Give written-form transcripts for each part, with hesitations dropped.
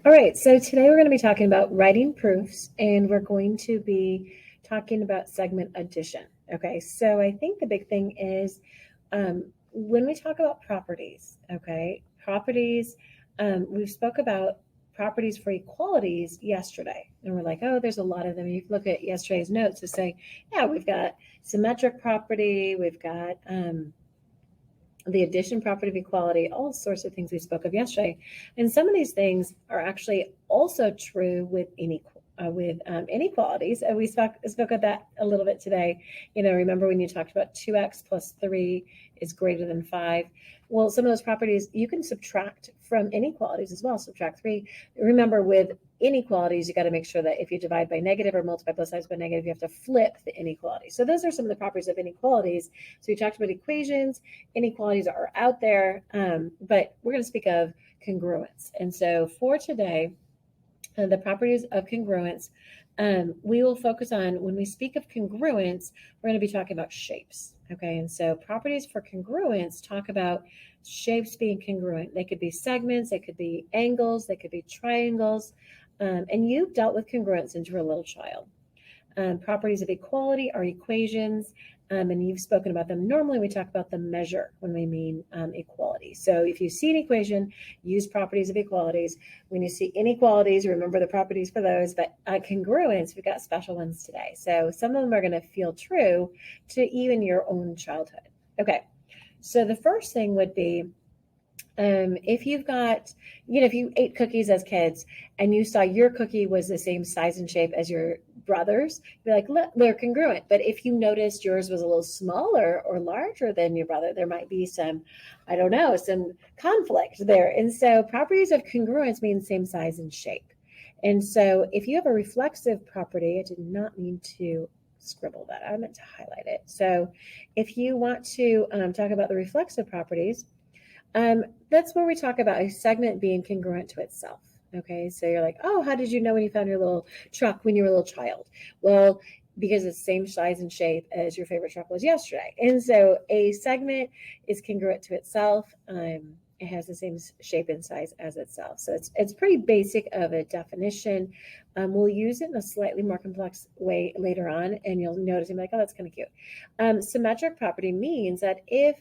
All right, so today we're going to be talking about writing proofs, and we're going to be talking about segment addition. Okay, so I think the big thing is when we talk about properties, okay, properties, we spoke about properties for equalities yesterday, and we're like, oh, there's a lot of them. You can look at yesterday's notes to say, yeah, we've got symmetric property, we've got the addition property of equality, all sorts of things we spoke of yesterday. And some of these things are actually also true with inequalities. And we spoke of that a little bit today. You know, remember when you talked about 2x plus 3 is greater than 5? Well, some of those properties you can subtract from inequalities as well. Subtract 3. Remember, with inequalities, you got to make sure that if you divide by negative or multiply both sides by negative, you have to flip the inequality. So those are some of the properties of inequalities. So we talked about equations. Inequalities are out there, but we're going to speak of congruence. And so for today, the properties of congruence, we will focus on, when we speak of congruence, we're going to be talking about shapes. Okay, and so properties for congruence talk about shapes being congruent. They could be segments, they could be angles, they could be triangles, and you've dealt with congruence since you were a little child. Properties of equality are equations, and you've spoken about them. Normally we talk about the measure when we mean equality. So if you see an equation, use properties of equalities. When you see inequalities, remember the properties for those. But congruence, we've got special ones today. So some of them are going to feel true to even your own childhood. Okay, so the first thing would be, if you've got, if you ate cookies as kids and you saw your cookie was the same size and shape as your brother's, you're like, look, they're congruent. But if you noticed yours was a little smaller or larger than your brother, there might be some, I don't know, some conflict there. And so properties of congruence mean same size and shape. And so if you have a reflexive property, I did not mean to scribble that, I meant to highlight it. So if you want to talk about the reflexive properties, that's where we talk about a segment being congruent to itself. Okay, so you're like, oh, how did you know when you found your little truck when you were a little child? Well, because it's the same size and shape as your favorite truck was yesterday. And so a segment is congruent to itself. It has the same shape and size as itself. So it's pretty basic of a definition. We'll use it in a slightly more complex way later on, and you'll notice and be like, oh, that's kind of cute. Symmetric property means that if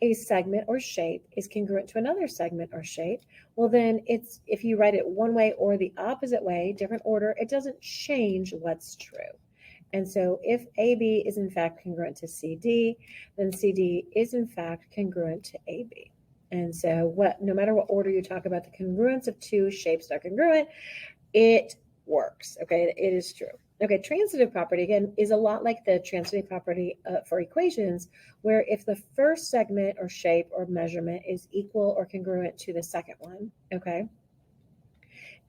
a segment or shape is congruent to another segment or shape, well, then if you write it one way or the opposite way, different order, it doesn't change what's true. And so if AB is in fact congruent to CD, then CD is in fact congruent to AB. And so no matter what order you talk about the congruence of two shapes that are congruent, it works. Okay, it is true. Okay, transitive property, again, is a lot like the transitive property for equations, where if the first segment or shape or measurement is equal or congruent to the second one, okay,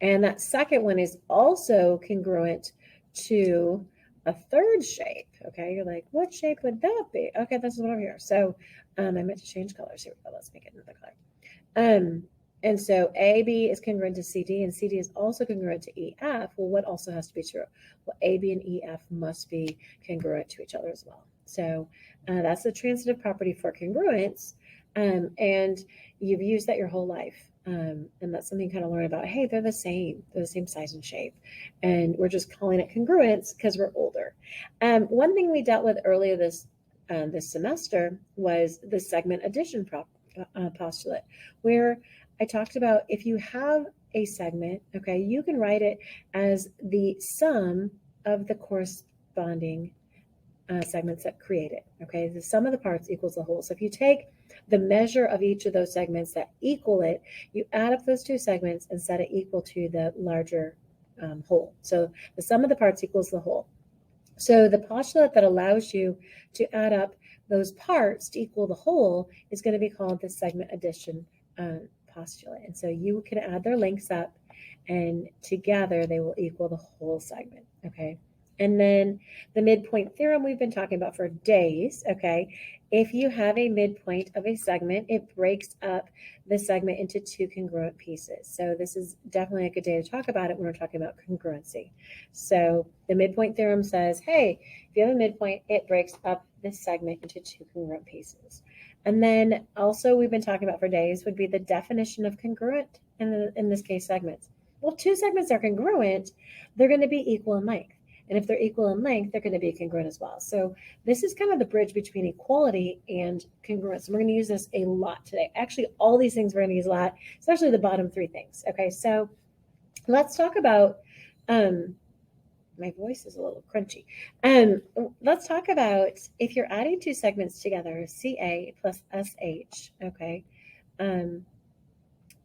and that second one is also congruent to a third shape, okay, you're like, what shape would that be? Okay, this is one over here. So I meant to change colors. Here we go. Let's make it another color. And so AB is congruent to CD, and CD is also congruent to EF. Well, what also has to be true? Well, AB and EF must be congruent to each other as well. So that's the transitive property for congruence, and you've used that your whole life. And that's something you kind of learn about. Hey, they're the same size and shape, and we're just calling it congruence because we're older. One thing we dealt with earlier this semester was the segment addition postulate, where I talked about if you have a segment, okay, you can write it as the sum of the corresponding segments that create it. Okay, the sum of the parts equals the whole. So if you take the measure of each of those segments that equal it, you add up those two segments and set it equal to the larger whole. So the sum of the parts equals the whole. So the postulate that allows you to add up those parts to equal the whole is going to be called the segment addition postulate. And so you can add their lengths up, and together they will equal the whole segment. Okay. And then the midpoint theorem we've been talking about for days. Okay. If you have a midpoint of a segment, it breaks up the segment into two congruent pieces. So this is definitely a good day to talk about it when we're talking about congruency. So the midpoint theorem says, hey, if you have a midpoint, it breaks up the segment into two congruent pieces. And then also we've been talking about for days would be the definition of congruent, in this case segments. Well, two segments are congruent, they're going to be equal in length. And if they're equal in length, they're going to be congruent as well. So this is kind of the bridge between equality and congruence. We're going to use this a lot today. Actually, all these things we're going to use a lot, especially the bottom three things. Okay, so let's talk about, my voice is a little crunchy. Let's talk about if you're adding two segments together, CA plus SH, okay, and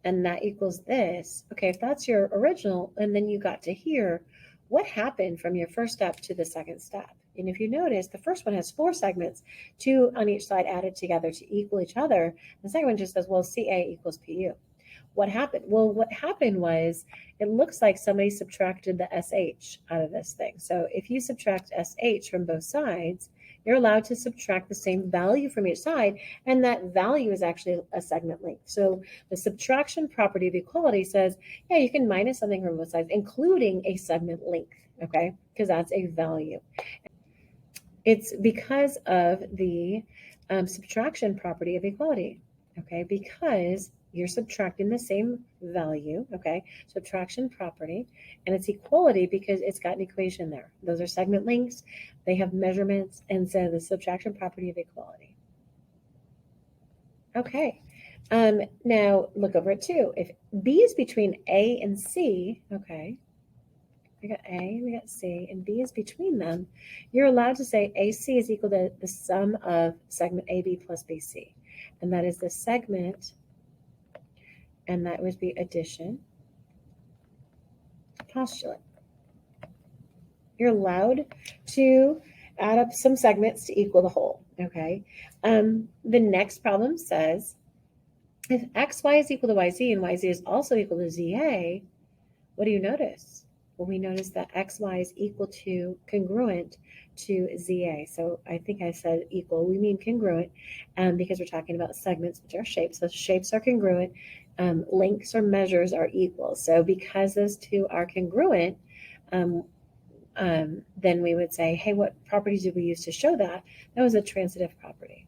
that equals this. Okay, if that's your original, and then you got to here, what happened from your first step to the second step? And if you notice, the first one has four segments, two on each side added together to equal each other. The second one just says, well, CA equals PU. What happened? Well, what happened was it looks like somebody subtracted the SH out of this thing. So if you subtract SH from both sides, you're allowed to subtract the same value from each side, and that value is actually a segment length. So the subtraction property of equality says, yeah, you can minus something from both sides, including a segment length, okay, because that's a value. It's because of the subtraction property of equality, okay, because you're subtracting the same value, okay, subtraction property, and it's equality because it's got an equation there. Those are segment lengths, they have measurements, and so the subtraction property of equality. Okay, now look over at 2. If B is between A and C, okay, we got A, we got C, and B is between them, you're allowed to say AC is equal to the sum of segment AB plus BC, and that is the segment, and that would be addition, postulate. You're allowed to add up some segments to equal the whole, okay? The next problem says, if xy is equal to yz and yz is also equal to za, what do you notice? Well, we notice that xy is equal to congruent to za. So I think I said equal. We mean congruent because we're talking about segments, which are shapes. So shapes are congruent. Lengths or measures are equal. So because those two are congruent, then we would say, hey, what properties did we use to show that? That was a transitive property.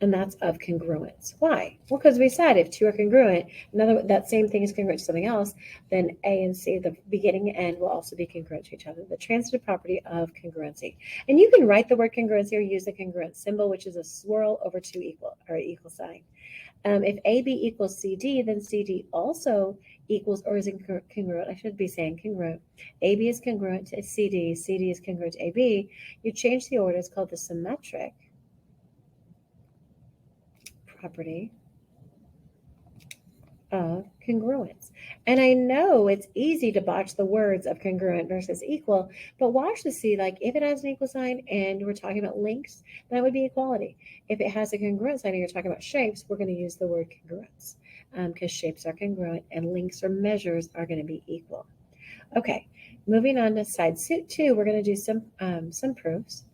And that's of congruence. Why? Well, because we said if two are congruent, that same thing is congruent to something else, then A and C, the beginning and end, will also be congruent to each other. The transitive property of congruency. And you can write the word congruency or use the congruent symbol, which is a swirl over two equal sign. If AB equals CD, then CD also equals or is congruent. I should be saying congruent. AB is congruent to CD. CD is congruent to AB. You change the order. It's called the symmetric property of congruence. And I know it's easy to botch the words of congruent versus equal, but watch to see, like, if it has an equal sign and we're talking about lengths, that would be equality. If it has a congruent sign and you're talking about shapes, we're going to use the word congruence because shapes are congruent and lengths or measures are going to be equal. Okay, moving on to side 2, we're going to do some proofs.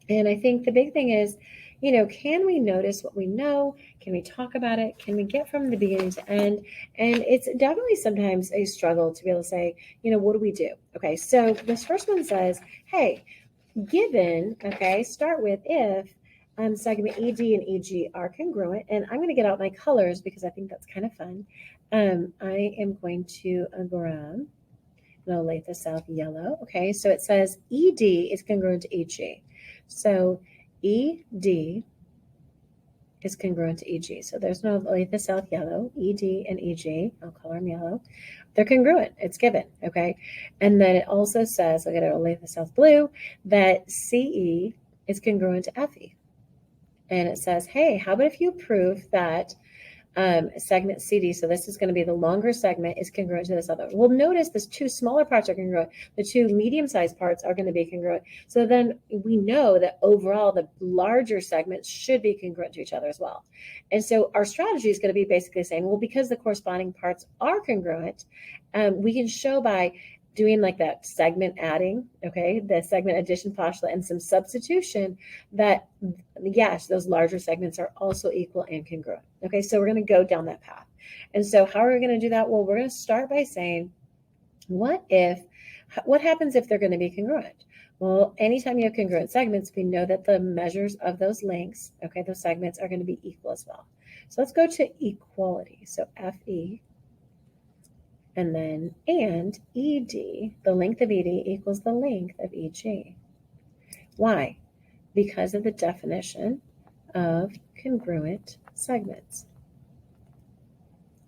And I think the big thing is, can we notice what we know? Can we talk about it? Can we get from the beginning to end? And it's definitely sometimes a struggle to be able to say, what do we do? Okay, so this first one says, hey, given, okay, start with if segment ED and EG are congruent, and I'm going to get out my colors because I think that's kind of fun. I am going to grab the Olathe South yellow. Okay, so it says ED is congruent to EG. So ED is congruent to EG. So there's no Olathe South yellow, ED and EG, I'll color them yellow. They're congruent, it's given, okay? And then it also says, look at it, Olathe South blue, that CE is congruent to FE. And it says, hey, how about if you prove that segment CD, so this is going to be the longer segment, is congruent to this other. Well, notice the two smaller parts are congruent. The two medium-sized parts are going to be congruent. So then we know that overall the larger segments should be congruent to each other as well. And so our strategy is going to be basically saying, well, because the corresponding parts are congruent, we can show by doing like that segment adding, okay, the segment addition postulate and some substitution that, yes, those larger segments are also equal and congruent. Okay, so we're going to go down that path. And so how are we going to do that? Well, we're going to start by saying, what happens if they're going to be congruent? Well, anytime you have congruent segments, we know that the measures of those lengths, okay, those segments are going to be equal as well. So let's go to equality. So FE and then and ED, the length of ED equals the length of EG. Why? Because of the definition of congruent segments.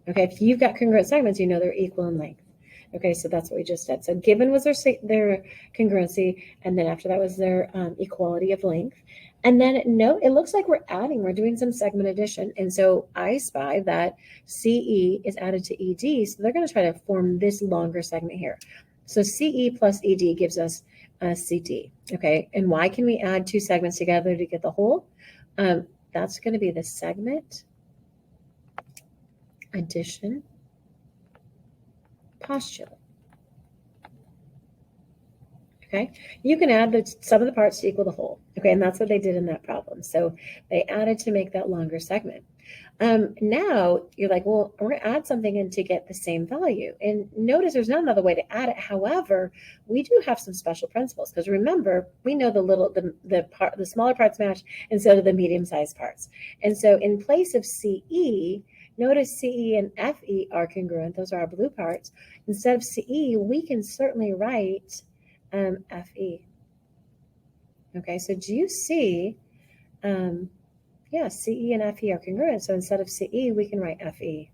Okay, if you've got congruent segments, you know they're equal in length. Okay, so that's what we just did. So given was their congruency, and then after that was their equality of length. And then note, it looks like we're doing some segment addition. And so I spy that CE is added to ED, so they're going to try to form this longer segment here. So CE plus ED gives us CD, okay? And why can we add two segments together to get the whole? That's going to be the segment addition postulate. Okay, you can add the sum of the parts to equal the whole. Okay, and that's what they did in that problem. So they added to make that longer segment. Now you're like, well, we're going to add something in to get the same value. And notice there's not another way to add it. However, we do have some special principles because remember, we know the smaller parts match instead of the medium-sized parts. And so in place of CE, notice CE and FE are congruent. Those are our blue parts. Instead of CE, we can certainly write FE. Okay, so do you see, yeah, CE and FE are congruent. So instead of CE, we can write FE.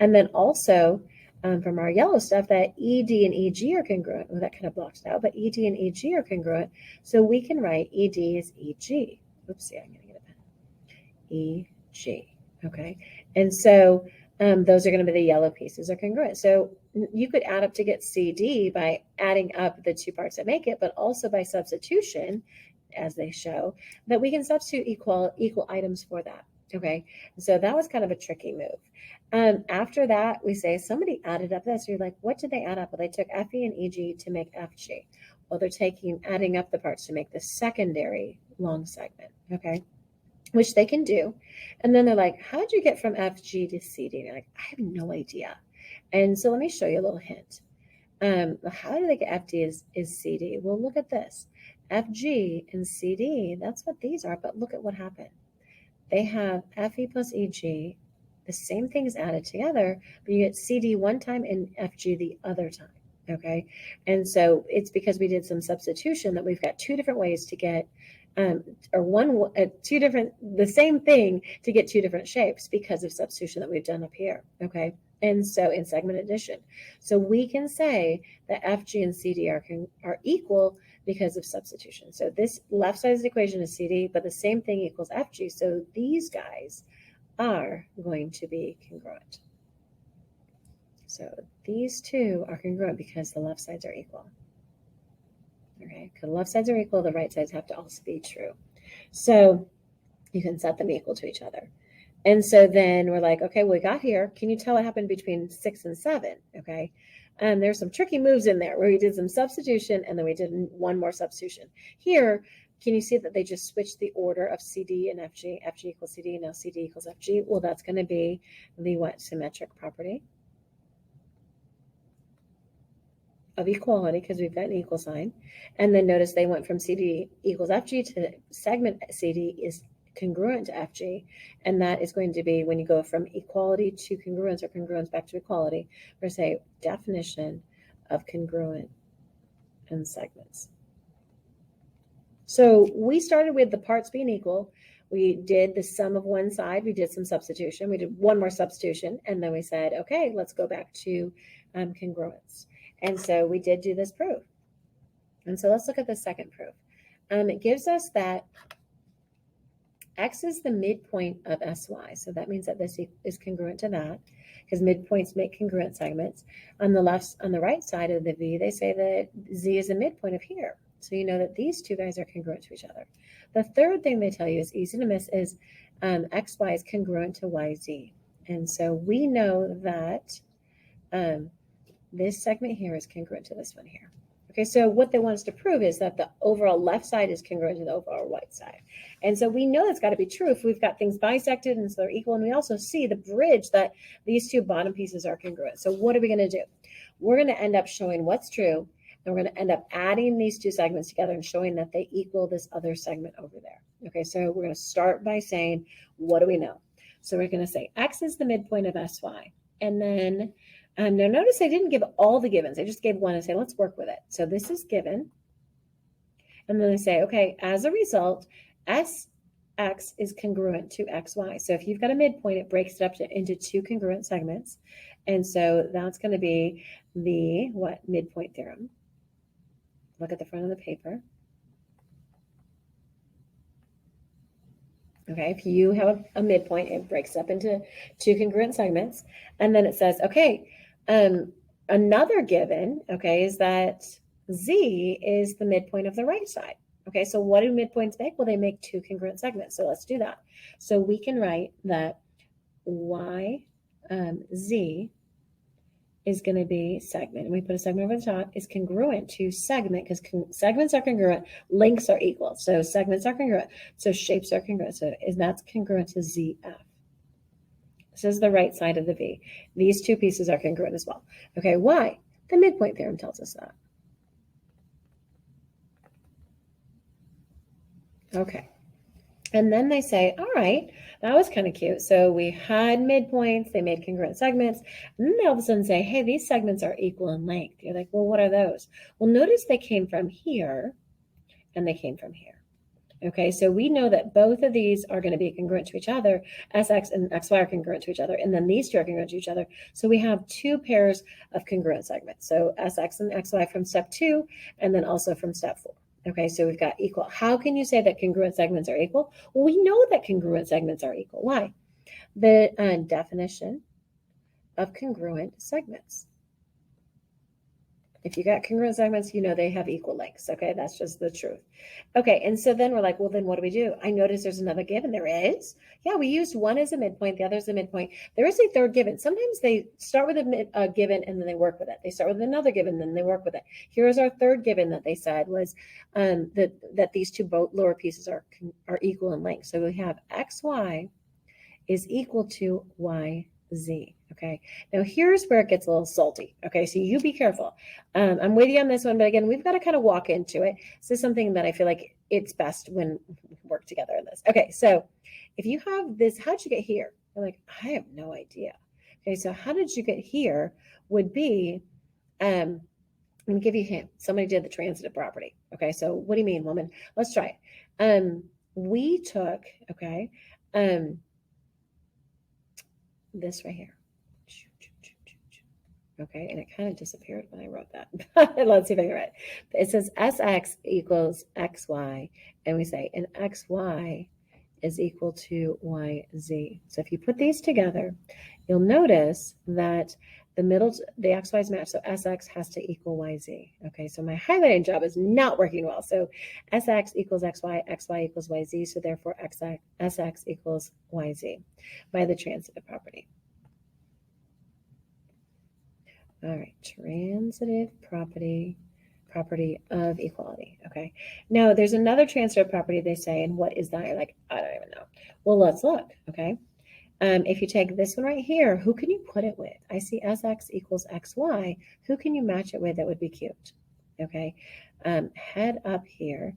And then also from our yellow stuff, that ED and EG are congruent. Well, that kind of blocks it out, but ED and EG are congruent. So we can write ED as EG. Oopsie, I'm going to get a pen. EG. Okay, and so those are going to be the yellow pieces are congruent. So you could add up to get CD by adding up the two parts that make it, but also by substitution, as they show, that we can substitute equal items for that. Okay, so that was kind of a tricky move. After that, we say somebody added up this. You're like, what did they add up? Well, they took FE and EG to make FG. Well, they're adding up the parts to make the secondary long segment. Okay, which they can do. And then they're like, how'd you get from FG to CD? And you're like, I have no idea. And so let me show you a little hint. How do they get FD is CD? Well, look at this. FG and CD, that's what these are, but look at what happened. They have FE plus EG, the same thing is added together, but you get CD one time and FG the other time, okay? And so it's because we did some substitution that we've got two different ways to get the same thing to get two different shapes because of substitution that we've done up here, okay? And so in segment addition. So we can say that FG and CD are equal because of substitution. So this left side of the equation is CD, but the same thing equals FG. So these guys are going to be congruent. So these two are congruent because the left sides are equal. Okay, because the left sides are equal, the right sides have to also be true. So you can set them equal to each other. And so then we're like, okay, we got here. Can you tell what happened between 6 and 7? Okay, and there's some tricky moves in there where we did some substitution and then we did one more substitution. Here, can you see that they just switched the order of CD and FG? FG equals CD, now CD equals FG. Well, that's going to be the what? Symmetric property of equality because we've got an equal sign. And then notice they went from CD equals FG to segment CD is congruent to FG. And that is going to be when you go from equality to congruence or congruence back to equality, we're going to say definition of congruent and segments. So we started with the parts being equal. We did the sum of one side. We did some substitution. We did one more substitution. And then we said, okay, let's go back to congruence. And so we did do this proof. And so let's look at the second proof. It gives us that X is the midpoint of SY. So that means that this is congruent to that because midpoints make congruent segments. On the right side of the V, they say that Z is the midpoint of here. So you know that these two guys are congruent to each other. The third thing they tell you is easy to miss is XY is congruent to YZ. And so we know that this segment here is congruent to this one here. Okay, so what they want us to prove is that the overall left side is congruent to the overall right side. And so we know that's got to be true if we've got things bisected and so they're equal. And we also see the bridge that these two bottom pieces are congruent. So what are we going to do? We're going to end up showing what's true. And we're going to end up adding these two segments together and showing that they equal this other segment over there. Okay, so we're going to start by saying, what do we know? So we're going to say X is the midpoint of SY. And then, now notice I didn't give all the givens. I just gave one and say, let's work with it. So this is given. And then I say, okay, as a result, SX is congruent to XY. So if you've got a midpoint, it breaks it up into two congruent segments. And so that's going to be the, midpoint theorem. Look at the front of the paper. Okay, if you have a midpoint, it breaks up into two congruent segments. And then it says, okay, another given, okay, is that Z is the midpoint of the right side. Okay, so what do midpoints make? Well, they make two congruent segments. So let's do that. So we can write that Z is going to be segment, and we put a segment over the top, is congruent to segment, because segments are congruent, lengths are equal. So segments are congruent, so shapes are congruent. So that's congruent to ZF. This is the right side of the V. These two pieces are congruent as well. Okay, why? The midpoint theorem tells us that. Okay. And then they say, all right, that was kind of cute. So we had midpoints, they made congruent segments, and then they all of a sudden say, hey, these segments are equal in length. You're like, well, what are those? Well, notice they came from here and they came from here. Okay, so we know that both of these are going to be congruent to each other. SX and XY are congruent to each other, and then these two are congruent to each other. So we have two pairs of congruent segments. So SX and XY from step 2, and then also from step 4. Okay, so we've got equal. How can you say that congruent segments are equal? Well, we know that congruent segments are equal. Why? The definition of congruent segments. If you got congruent segments, you know they have equal lengths. Okay, that's just the truth. Okay, and so then we're like, well, then what do? I notice there's another given. There is. Yeah, we used one as a midpoint, the other as a midpoint. There is a third given. Sometimes they start with a given and then they work with it. They start with another given, then they work with it. Here's our third given that they said was that these two lower pieces are equal in length. So we have XY is equal to YZ. Okay, now here's where it gets a little salty. Okay, so you be careful. I'm with you on this one, but again, we've got to kind of walk into it. This is something that I feel like it's best when we work together in this. Okay, so if you have this, how'd you get here? You're like, I have no idea. Okay, so how did you get here would be, I'm going to give you a hint. Somebody did the transitive property. Okay, so what do you mean, woman? Let's try it. We took, okay, this right here. Okay, and it kind of disappeared when I wrote that. Let's see if I can write it. It says SX equals XY, and we say, and XY is equal to YZ. So if you put these together, you'll notice that the XY's match, so SX has to equal YZ. Okay, so my highlighting job is not working well. So SX equals XY, XY equals YZ, so therefore SX equals YZ by the transitive property. All right, transitive property of equality. Okay, now there's another transitive property they say, and what is that? You're like, I don't even know. Well, let's look. Okay, if you take this one right here, who can you put it with? I see SX equals XY. Who can you match it with that would be cute? Okay, head up here.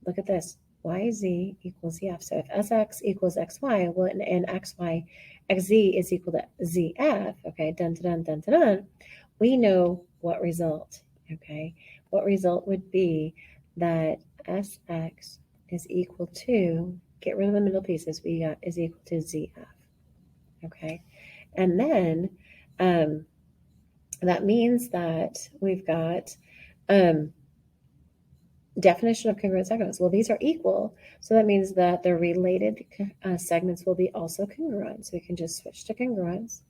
Look at this. YZ equals ZF. So if SX equals XY, well, and XZ is equal to ZF. Okay, dun dun dun dun dun. We know what result, okay? What result would be that SX is equal to, get rid of the middle pieces, we got is equal to ZF, okay? And then that means that we've got definition of congruent segments. Well, these are equal, so that means that the related segments will be also congruent. So we can just switch to congruence.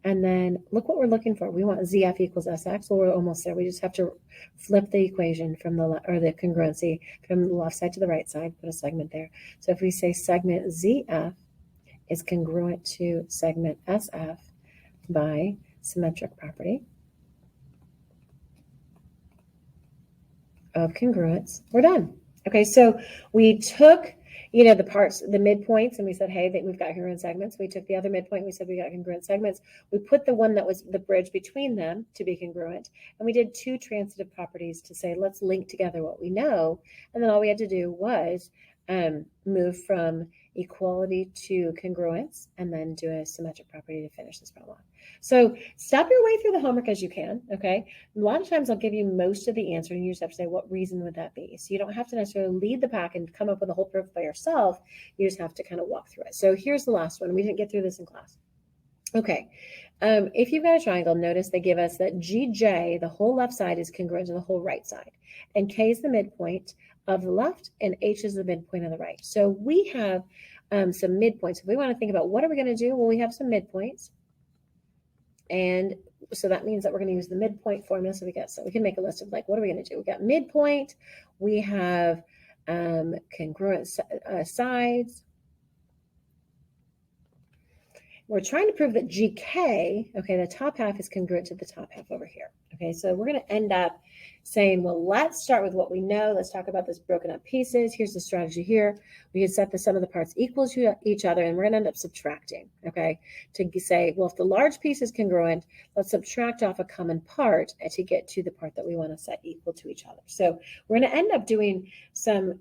And then look what we're looking for. We want ZF equals SX. Well, we're almost there. We just have to flip the equation from the congruency from the left side to the right side, put a segment there. So if we say segment ZF is congruent to segment SF by symmetric property of congruence, we're done. Okay, so we took the parts, the midpoints, and we said, hey, we've got congruent segments. We took the other midpoint, we said we got congruent segments. We put the one that was the bridge between them to be congruent, and we did two transitive properties to say, let's link together what we know, and then all we had to do was move from equality to congruence, and then do a symmetric property to finish this problem off. So stop your way through the homework as you can, okay? A lot of times I'll give you most of the answer, and you just have to say, what reason would that be? So you don't have to necessarily lead the pack and come up with a whole proof by yourself. You just have to kind of walk through it. So here's the last one. We didn't get through this in class. Okay, if you've got a triangle, notice they give us that GJ, the whole left side, is congruent to the whole right side. And K is the midpoint of the left, and H is the midpoint of the right. So we have some midpoints. If we want to think about what are we going to do, well, we have some midpoints. And so that means that we're going to use the midpoint formula. So we can make a list of like, what are we going to do? We got midpoint. We have congruent sides. We're trying to prove that GK, okay, the top half is congruent to the top half over here. Okay, so we're going to end up saying, well, let's start with what we know. Let's talk about this broken up pieces. Here's the strategy here. We could set the sum of the parts equal to each other, and we're going to end up subtracting, okay, to say, well, if the large piece is congruent, let's subtract off a common part to get to the part that we want to set equal to each other. So we're going to end up doing some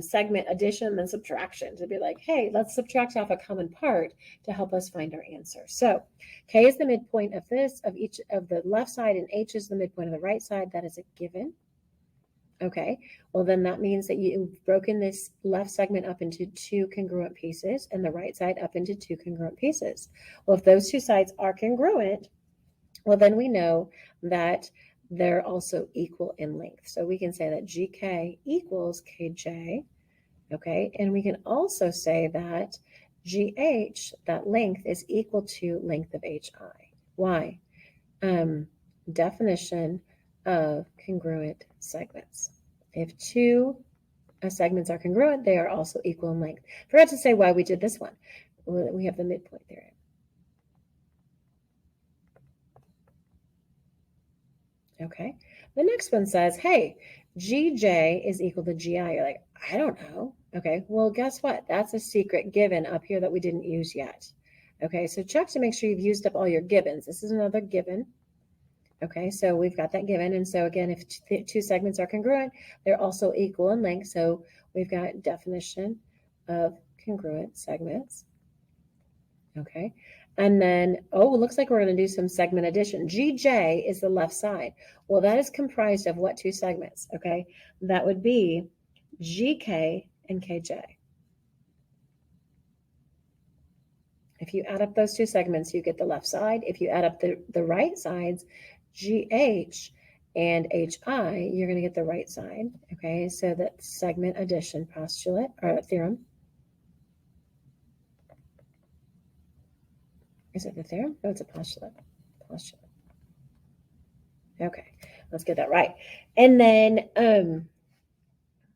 segment addition and subtraction to be like, hey, let's subtract off a common part to help us find our answer. So K is the midpoint of this, of each of the left side, and H is the midpoint of the right side. That is a given. Okay, well, then that means that you've broken this left segment up into two congruent pieces and the right side up into two congruent pieces. Well, if those two sides are congruent, well, then we know that they're also equal in length. So we can say that GK equals KJ, okay? And we can also say that GH, that length, is equal to length of HI. Why? Definition of congruent segments. If two segments are congruent, they are also equal in length. Forgot to say why we did this one. We have the midpoint theorem. Okay, the next one says, hey, GJ is equal to GI. You're like, I don't know. Okay, well, guess what? That's a secret given up here that we didn't use yet. Okay, so check to make sure you've used up all your givens. This is another given. Okay, so we've got that given. And so again, if two segments are congruent, they're also equal in length. So we've got definition of congruent segments. Okay. And then, oh, it looks like we're going to do some segment addition. GJ is the left side. Well, that is comprised of what two segments? Okay, that would be GK and KJ. If you add up those two segments, you get the left side. If you add up the right sides, GH and HI, you're going to get the right side. Okay, so that segment addition postulate or theorem. Is it the theorem? No, it's a postulate. Postulate. Okay, let's get that right. And then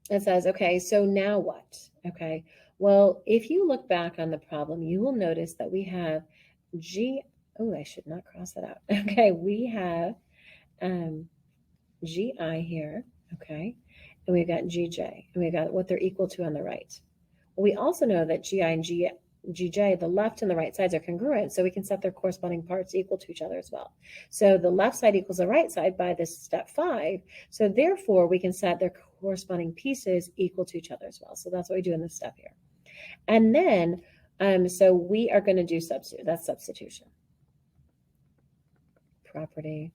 it says, okay, so now what? Okay, well, if you look back on the problem, you will notice that we have I should not cross that out. Okay, we have GI here, okay, and we've got GJ, and we've got what they're equal to on the right. Well, we also know that GI and GJ, the left and the right sides are congruent, so we can set their corresponding parts equal to each other as well. So the left side equals the right side by this step 5. So therefore, we can set their corresponding pieces equal to each other as well. So that's what we do in this step here. And then, so we are going to do that's substitution. Property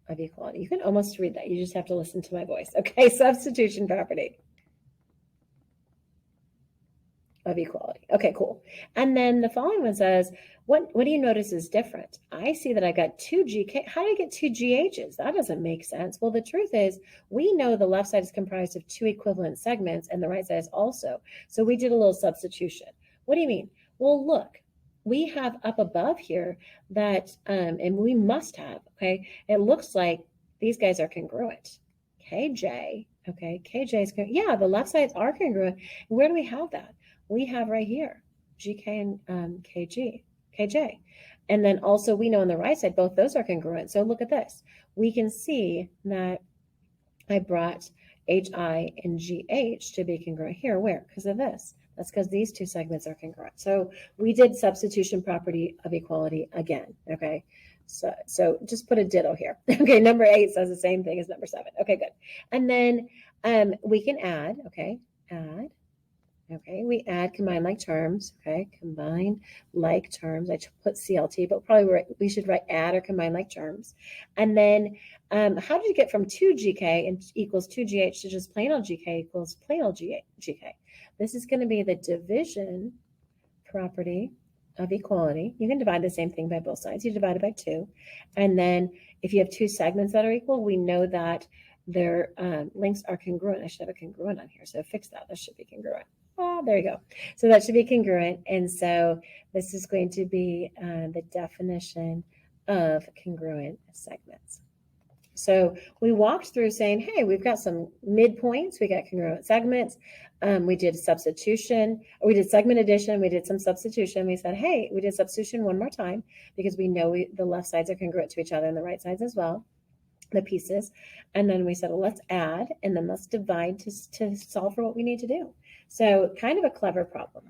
of equality. You can almost read that. You just have to listen to my voice. Okay, substitution property of equality. Okay, cool. And then the following one says, what do you notice is different? I see that I got 2 GK. How did I get 2 GHs? That doesn't make sense. Well, the truth is we know the left side is comprised of 2 equivalent segments and the right side is also. So we did a little substitution. What do you mean? Well, look, we have up above here that, and we must have, okay, it looks like these guys are congruent. KJ, okay, KJ is, yeah, the left sides are congruent. Where do we have that? We have right here, GK and KJ. And then also we know on the right side, both those are congruent. So look at this. We can see that I brought HI and GH to be congruent here. Where? Because of this. That's because these two segments are congruent. So we did substitution property of equality again, okay? So just put a ditto here. Okay, number 8 says the same thing as number 7. Okay, good. And then we can add, okay, add. Okay, we add combined like terms. Okay, combined like terms. I put CLT, but probably we should write add or combine like terms. And then how did you get from 2GK and equals 2GH to just plain old GK equals plain old GK? This is going to be the division property of equality. You can divide the same thing by both sides. You divide it by 2. And then if you have 2 segments that are equal, we know that their lengths are congruent. I should have a congruent on here, so fix that. That should be congruent. Oh, there you go. So that should be congruent. And so this is going to be the definition of congruent segments. So we walked through saying, hey, we've got some midpoints, we got congruent segments, we did substitution, or we did segment addition, we did some substitution. We said, hey, we did substitution one more time because we know the left sides are congruent to each other and the right sides as well, the pieces. And then we said, well, let's add, and then let's divide to solve for what we need to do. So kind of a clever problem.